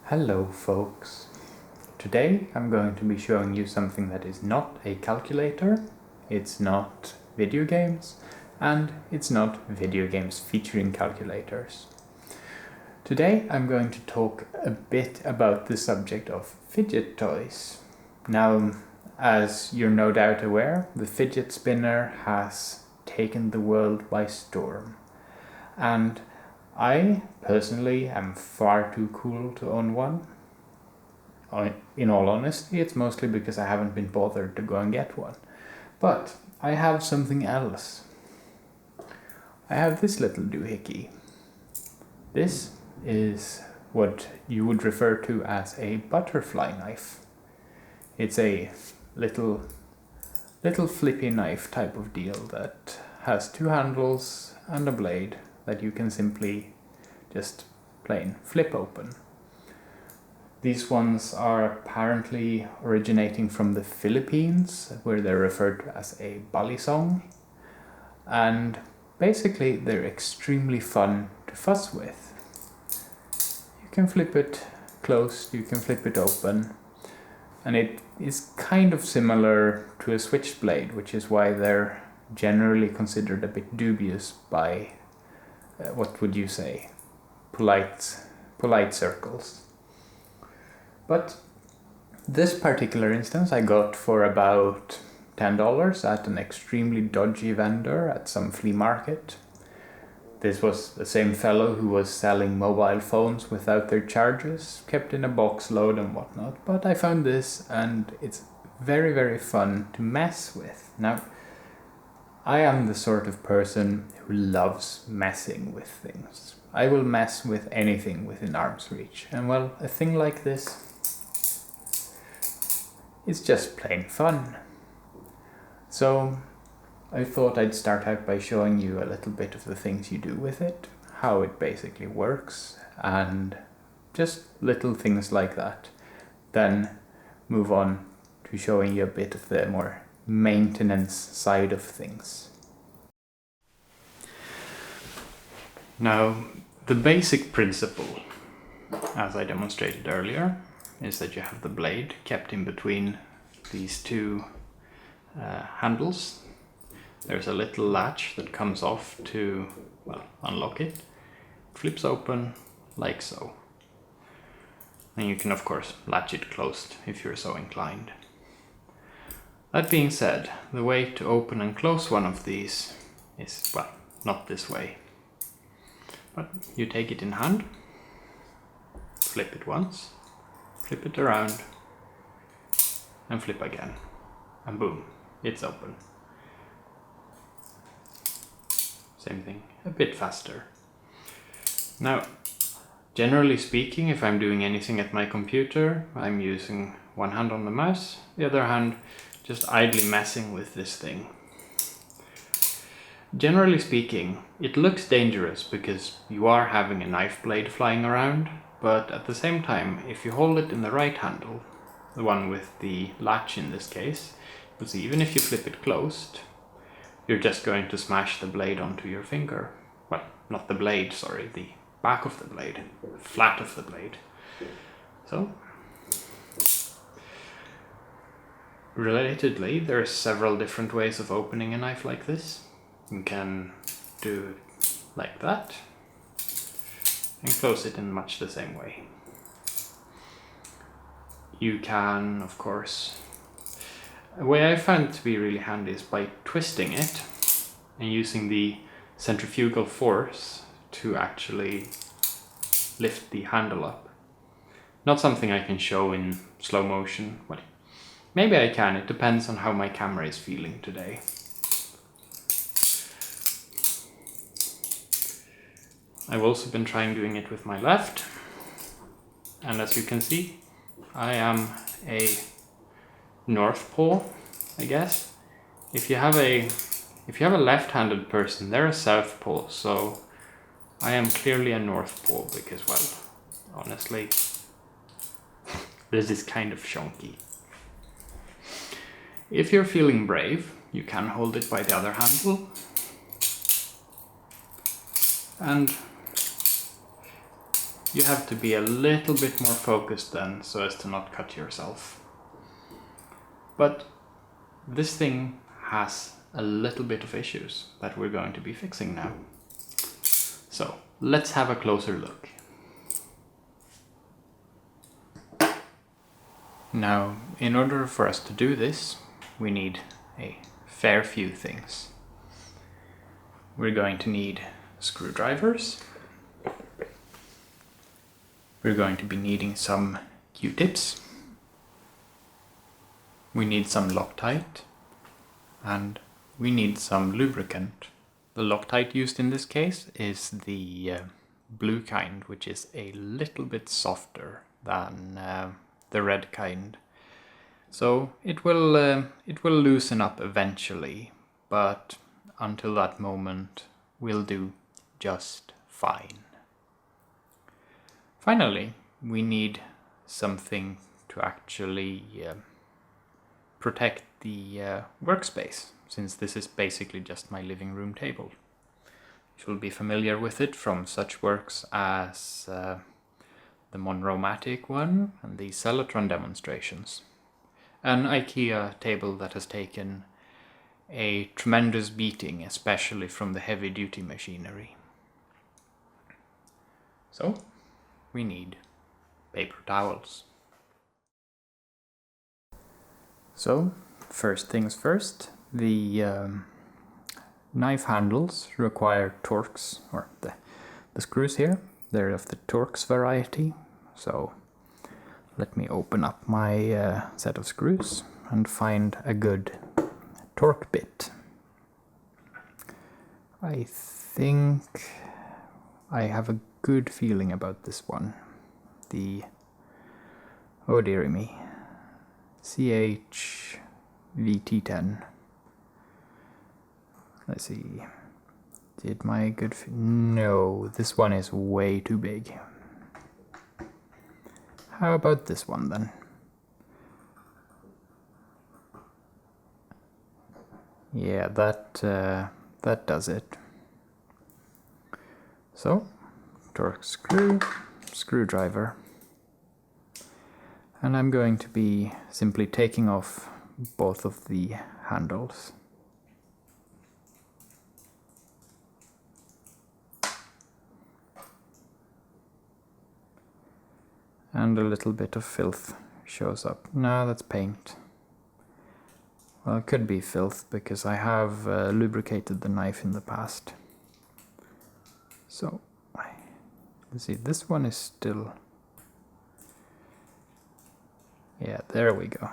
Hello folks. Today I'm going to be showing you something that is not a calculator, it's not video games, and it's not video games featuring calculators. Today I'm going to talk a bit about the subject of fidget toys. Now, as you're no doubt aware, the fidget spinner has taken the world by storm. And I personally am far too cool to own one. In all honesty, it's mostly because I haven't been bothered to go and get one. But I have something else. I have this little doohickey. This is what you would refer to as a butterfly knife. It's a little flippy knife type of deal that has two handles and a blade that you can simply just plain flip open. These ones are apparently originating from the Philippines, where they're referred to as a balisong, and basically they're extremely fun to fuss with. You can flip it closed, you can flip it open, and it is kind of similar to a switchblade, which is why they're generally considered a bit dubious by what would you say, polite circles. But this particular instance I got for about $10 at an extremely dodgy vendor at some flea market. This was the same fellow who was selling mobile phones without their chargers, kept in a box load and whatnot, but I found this and it's very, very fun to mess with. Now, I am the sort of person who loves messing with things. I will mess with anything within arm's reach. And well, a thing like this is just plain fun. So I thought I'd start out by showing you a little bit of the things you do with it, how it basically works, and just little things like that. Then move on to showing you a bit of the more maintenance side of things. Now, the basic principle, as I demonstrated earlier, is that you have the blade kept in between these two handles. There's a little latch that comes off to, well, unlock it. It flips open like so. And you can of course latch it closed if you're so inclined. That being said, the way to open and close one of these is, well, not this way. But you take it in hand, flip it once, flip it around, and flip again. And boom, it's open. Same thing, a bit faster. Now, generally speaking, if I'm doing anything at my computer, I'm using one hand on the mouse, the other hand just idly messing with this thing. Generally speaking, it looks dangerous because you are having a knife blade flying around, but at the same time, if you hold it in the right handle, the one with the latch in this case, you'll see even if you flip it closed, you're just going to smash the blade onto your finger. Well, not the blade, sorry, the back of the blade, the flat of the blade. So, relatedly, there are several different ways of opening a knife like this. You can do it like that and close it in much the same way. You can, of course, a way I found to be really handy is by twisting it and using the centrifugal force to actually lift the handle up. Not something I can show in slow motion. Well, maybe I can, it depends on how my camera is feeling today. I've also been trying doing it with my left, and as you can see, I am a North Pole, I guess. If you have a left-handed person, they're a South Pole, so I am clearly a North Pole because, well, honestly, this is kind of shonky. If you're feeling brave, you can hold it by the other handle and you have to be a little bit more focused then so as to not cut yourself. But this thing has a little bit of issues that we're going to be fixing now. So let's have a closer look. Now, in order for us to do this, we need a fair few things. We're going to need screwdrivers. We're going to be needing some Q-tips. We need some Loctite. And we need some lubricant. The Loctite used in this case is the blue kind, which is a little bit softer than the red kind. So it will loosen up eventually, but until that moment we'll do just fine. Finally, we need something to actually protect the workspace, since this is basically just my living room table. You will be familiar with it from such works as the Monromatic one and the Cellatron demonstrations. An IKEA table that has taken a tremendous beating, especially from the heavy-duty machinery. So, we need paper towels. So, first things first, the knife handles require Torx, or the screws here, they're of the Torx variety. So let me open up my set of screws and find a good torque bit. I think I have a good feeling about this one. The, oh dearie me, CH-VT10. Let's see, did my good no, this one is way too big. How about this one then? Yeah, that does it. So, torque screw, screwdriver, and I'm going to be simply taking off both of the handles. And a little bit of filth shows up. No, that's paint. Well, it could be filth because I have lubricated the knife in the past. So, let's see, this one is still... Yeah, there we go.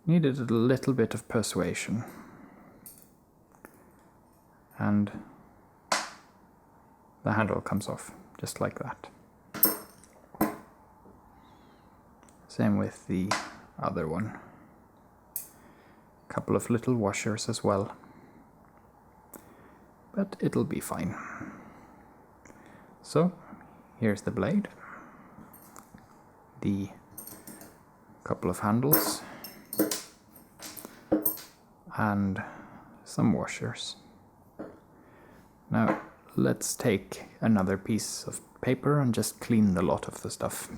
Needed a little bit of persuasion. And the handle comes off, just like that. Same with the other one. Couple of little washers as well. But it'll be fine. So, here's the blade. The couple of handles. And some washers. Now, let's take another piece of paper and just clean the lot of the stuff.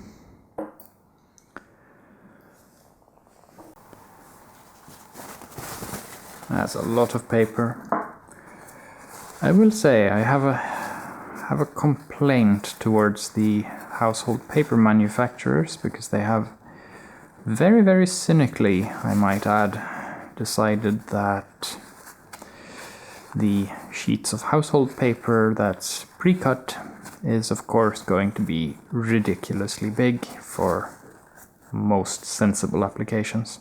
That's a lot of paper. I will say I have a complaint towards the household paper manufacturers because they have very, very cynically, I might add, decided that the sheets of household paper that's pre-cut is of course going to be ridiculously big for most sensible applications.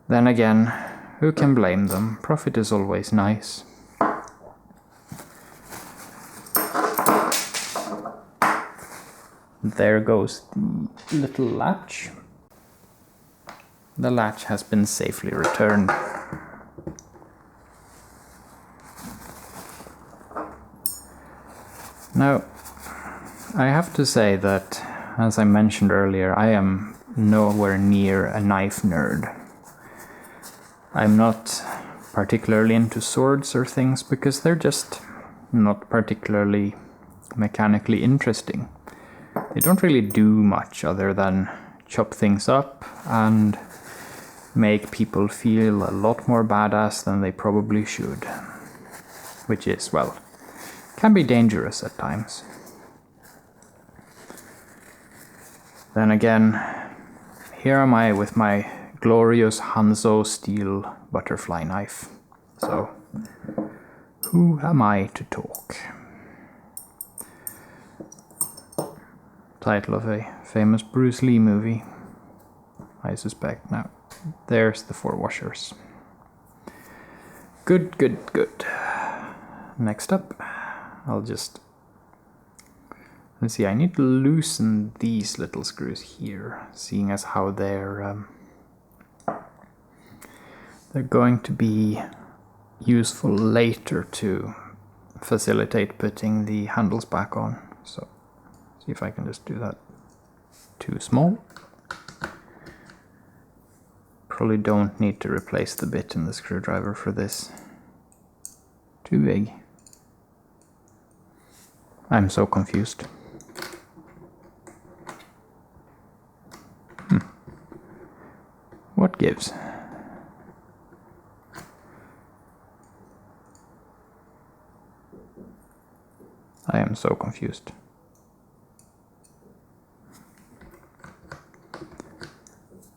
Then again, who can blame them? Profit is always nice. There goes the little latch. The latch has been safely returned. Now, I have to say that, as I mentioned earlier, I am nowhere near a knife nerd. I'm not particularly into swords or things because they're just not particularly mechanically interesting. They don't really do much other than chop things up and make people feel a lot more badass than they probably should. Which is, well, can be dangerous at times. Then again, here am I with my glorious Hanzo steel butterfly knife. So, who am I to talk? Title of a famous Bruce Lee movie, I suspect. Now, there's the 4 washers. Good, good, good. Next up, I'll just... Let's see, I need to loosen these little screws here, seeing as how they're going to be useful later to facilitate putting the handles back on. So, see if I can just do that. Too small. Probably don't need to replace the bit in the screwdriver for this. Too big. I'm so confused. What gives? I am so confused.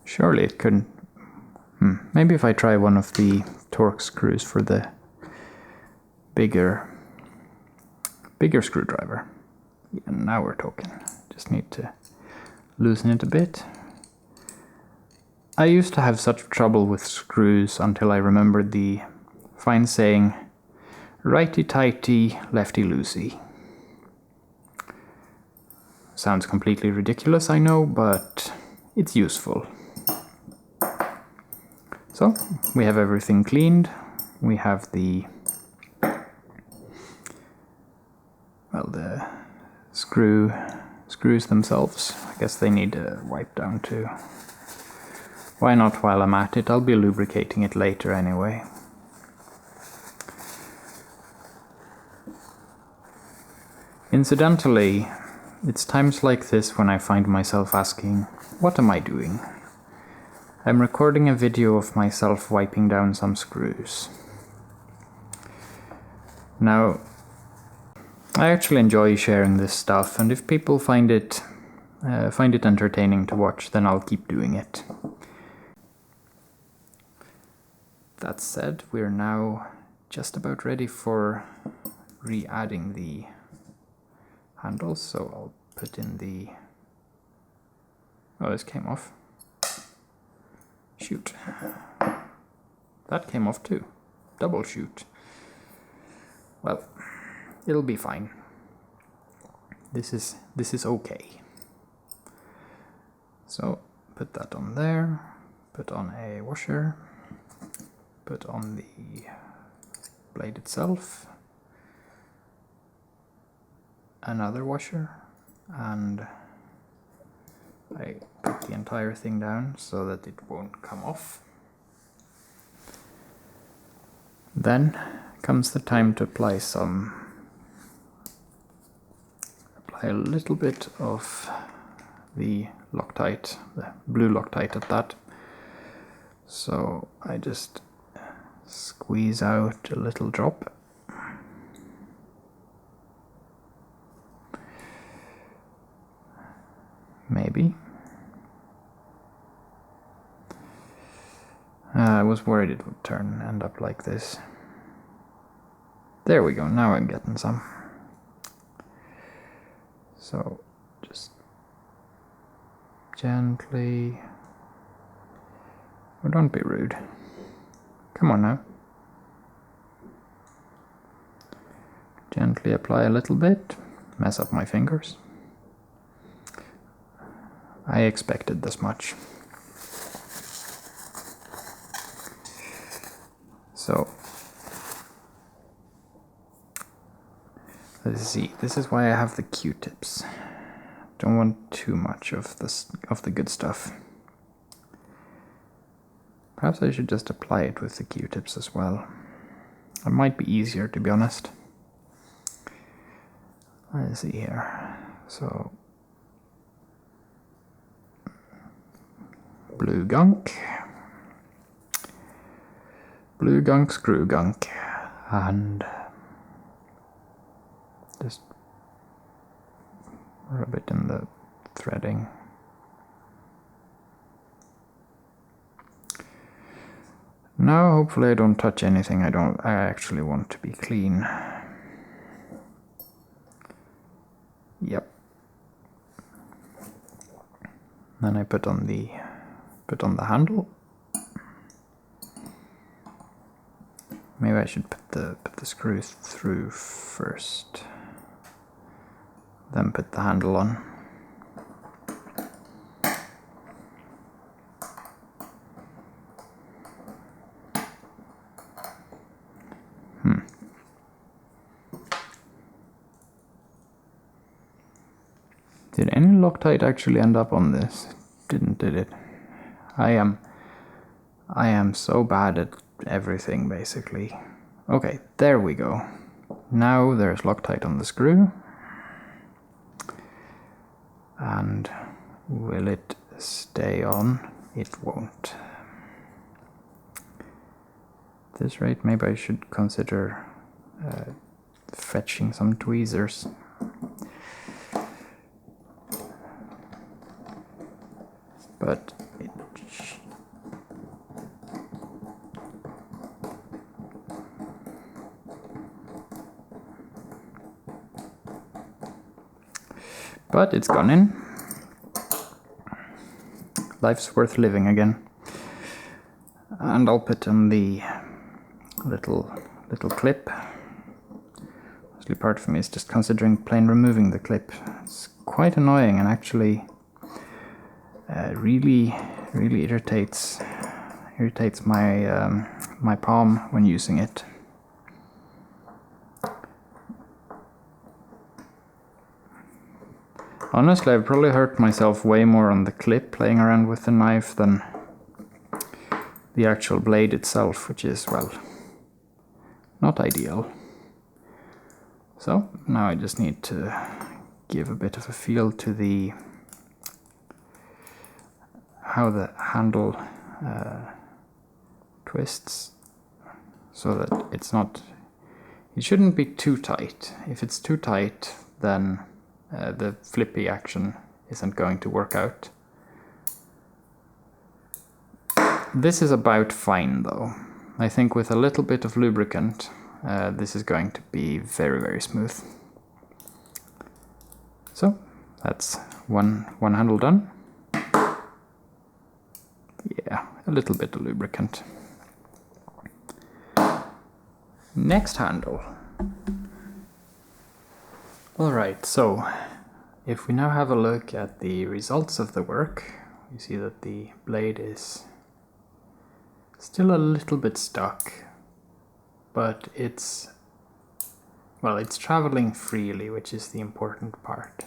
Surely it couldn't... Maybe if I try one of the torque screws for the bigger screwdriver. Yeah, now we're talking. Just need to loosen it a bit. I used to have such trouble with screws until I remembered the fine saying, righty-tighty, lefty-loosey. Sounds completely ridiculous, I know, but it's useful. So, we have everything cleaned. We have the screws themselves. I guess they need a wipe down too. Why not while I'm at it? I'll be lubricating it later anyway. Incidentally, it's times like this when I find myself asking, what am I doing? I'm recording a video of myself wiping down some screws. Now, I actually enjoy sharing this stuff, and if people find it entertaining to watch, then I'll keep doing it. That said, we're now just about ready for re-adding the handles, so I'll put in the... Oh, this came off. Shoot. That came off too. Double shoot. Well, it'll be fine. This is okay. So, put that on there, put on a washer, put on the blade itself, another washer, and I put the entire thing down so that it won't come off. Then comes the time to apply a little bit of the Loctite, the blue Loctite at that. So I just squeeze out a little drop. Maybe. I was worried it would end up like this. There we go, now I'm getting some. So, just gently... Oh, don't be rude. Come on now. Gently apply a little bit. Mess up my fingers. I expected this much. So, let's see. This is why I have the Q-tips. Don't want too much of the good stuff. Perhaps I should just apply it with the Q-tips as well. It might be easier, to be honest. let's see here. So blue gunk, screw gunk, and just rub it in the threading. Now hopefully I don't touch anything I actually want to be clean. Yep. Then I put on the handle. Maybe I should put the screw through first, then put the handle on. Did any Loctite actually end up on this? Did it? I am so bad at everything, basically. Okay, there we go. Now there's Loctite on the screw. And will it stay on? It won't. At this rate, maybe I should consider fetching some tweezers. But it's gone in. Life's worth living again. And I'll put in the little clip. Mostly part of me is just considering plain removing the clip. It's quite annoying and actually really irritates my my palm when using it. Honestly, I've probably hurt myself way more on the clip playing around with the knife than the actual blade itself, which is, well, not ideal. So now I just need to give a bit of a feel to how the handle twists, so that it shouldn't be too tight. If it's too tight, then the flippy action isn't going to work out. This is about fine though. I think with a little bit of lubricant, this is going to be very smooth. So that's one handle done. Yeah, a little bit of lubricant. Next handle. Alright, so if we now have a look at the results of the work, you see that the blade is still a little bit stuck, but it's traveling freely, which is the important part.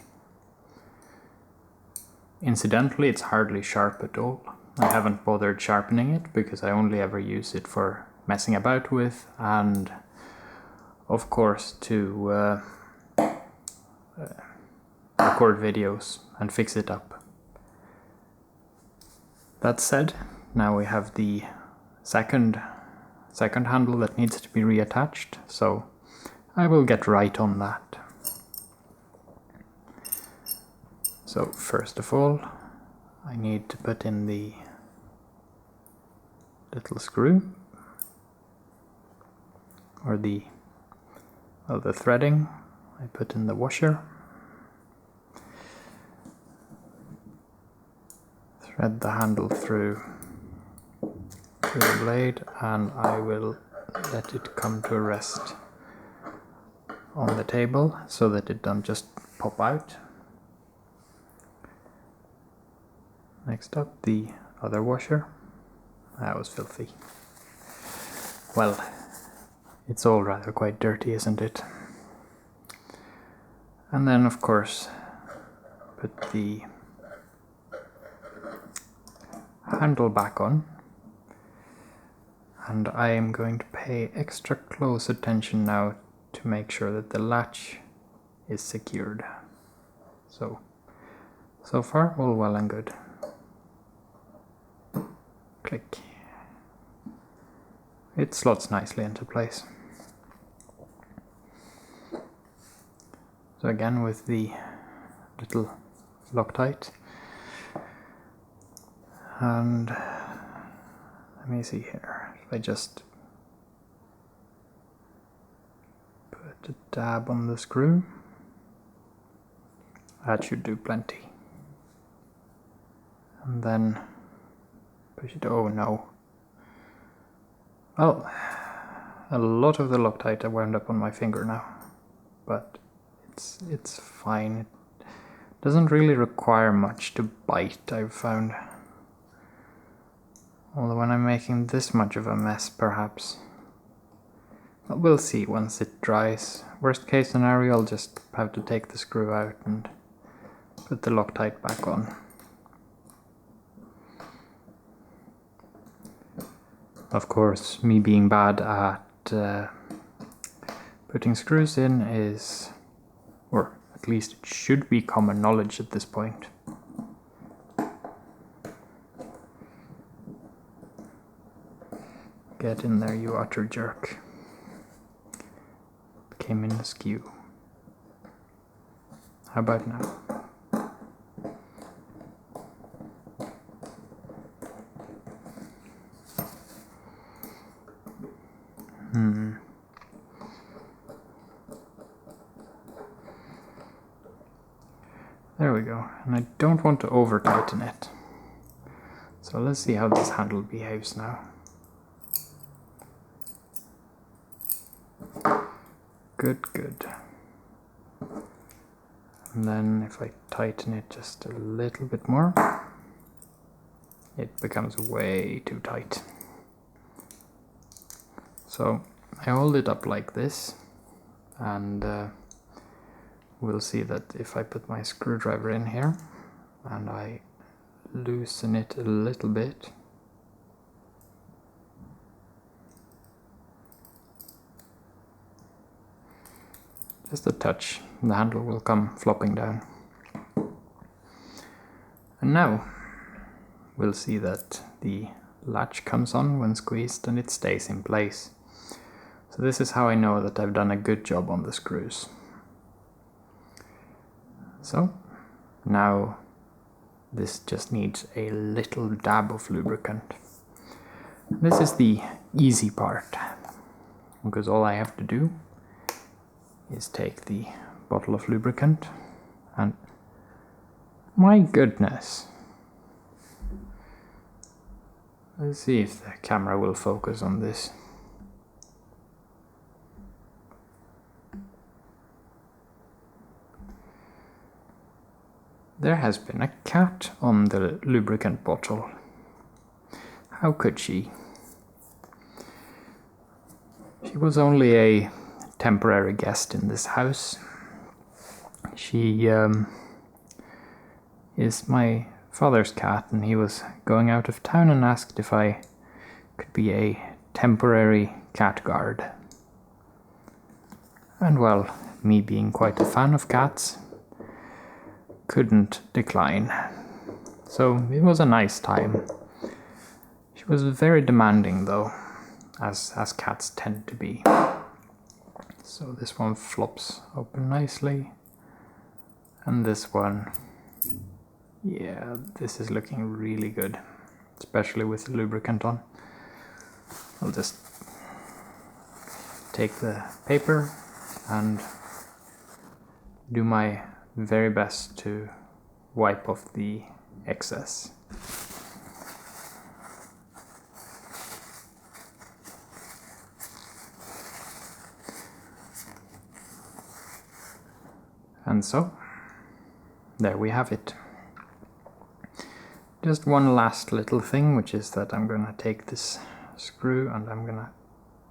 Incidentally, it's hardly sharp at all. I haven't bothered sharpening it because I only ever use it for messing about with and, of course, to record videos and fix it up. That said, now we have the second handle that needs to be reattached, so I will get right on that. So first of all, I need to put in the little screw, or the threading. I put in the washer, thread the handle through the blade, and I will let it come to a rest on the table so that it doesn't just pop out. Next up, the other washer. That was filthy. Well, it's all rather quite dirty, isn't it? And then, of course, put the handle back on. And I am going to pay extra close attention now to make sure that the latch is secured. So far all well and good. Click. It slots nicely into place. So again with the little Loctite, and let me see here, if I just put a dab on the screw, that should do plenty. And then push it, oh no. Well, a lot of the Loctite wound up on my finger now, but it's fine. It doesn't really require much to bite, I've found. Although when I'm making this much of a mess, perhaps. But we'll see once it dries. Worst case scenario, I'll just have to take the screw out and put the Loctite back on. Of course, me being bad at putting screws in is, or at least it should be common knowledge at this point. Get in there, you utter jerk. Came in askew. How about now? There we go, and I don't want to over tighten it. So let's see how this handle behaves now. Good, good. And then if I tighten it just a little bit more, it becomes way too tight. So I hold it up like this, and we'll see that if I put my screwdriver in here and I loosen it a little bit, just a touch, the handle will come flopping down. And now we'll see that the latch comes on when squeezed and it stays in place. So this is how I know that I've done a good job on the screws. So now this just needs a little dab of lubricant. This is the easy part, because all I have to do is take the bottle of lubricant and, my goodness, let's see if the camera will focus on this. There has been a cat on the lubricant bottle. How could she? She was only a temporary guest in this house. She is my father's cat, and he was going out of town and asked if I could be a temporary cat guard. And well, me being quite a fan of cats, couldn't decline. So it was a nice time. She was very demanding though, as cats tend to be. So this one flops open nicely, and this one, yeah, this is looking really good, especially with the lubricant on. I'll just take the paper and do my very best to wipe off the excess. And so, there we have it. Just one last little thing, which is that I'm going to take this screw and I'm going to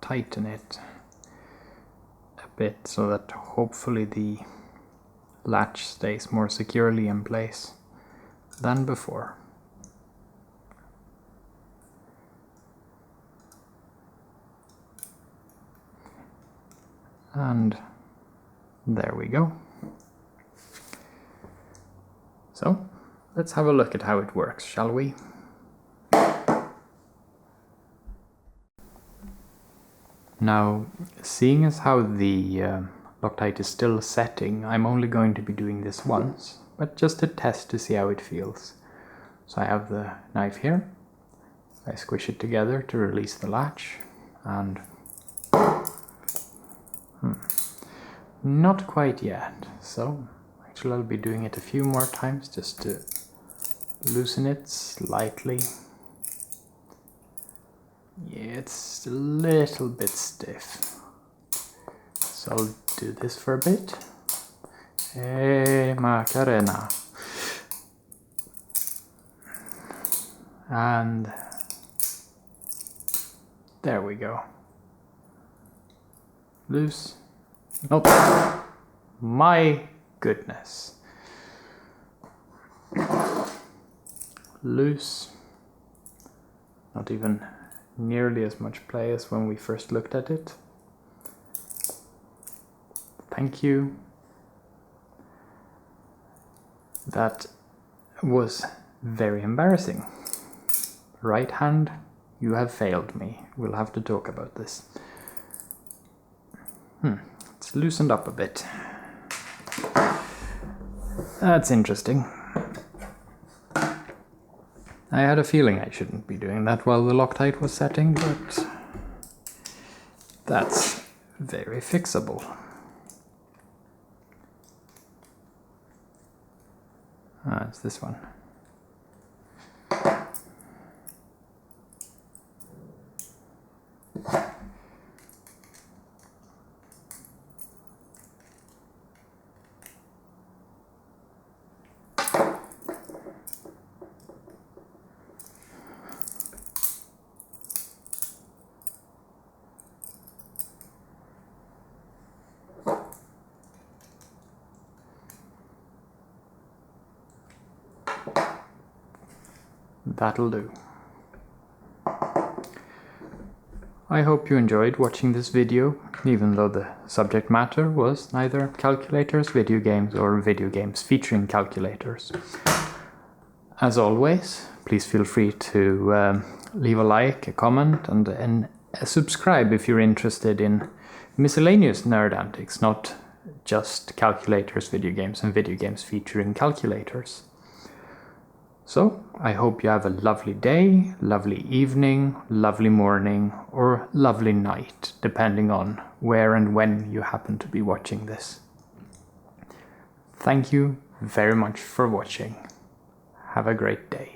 tighten it a bit so that hopefully the latch stays more securely in place than before. And there we go. So let's have a look at how it works, shall we? Now, seeing as how the Loctite is still setting, I'm only going to be doing this once, but just to test to see how it feels. So I have the knife here, I squish it together to release the latch, and not quite yet, so actually I'll be doing it a few more times just to loosen it slightly. Yeah, it's a little bit stiff, so I'll do this for a bit. Hey, Macarena. And there we go. Loose. Nope. My goodness. Loose. Not even nearly as much play as when we first looked at it. Thank you. That was very embarrassing. Right hand, you have failed me. We'll have to talk about this. It's loosened up a bit. That's interesting. I had a feeling I shouldn't be doing that while the Loctite was setting, but that's very fixable. It's this one. That'll do. I hope you enjoyed watching this video, even though the subject matter was neither calculators, video games, or video games featuring calculators. As always, please feel free to leave a like, a comment, and subscribe if you're interested in miscellaneous nerd antics, not just calculators, video games, and video games featuring calculators. So, I hope you have a lovely day, lovely evening, lovely morning, or lovely night, depending on where and when you happen to be watching this. Thank you very much for watching. Have a great day.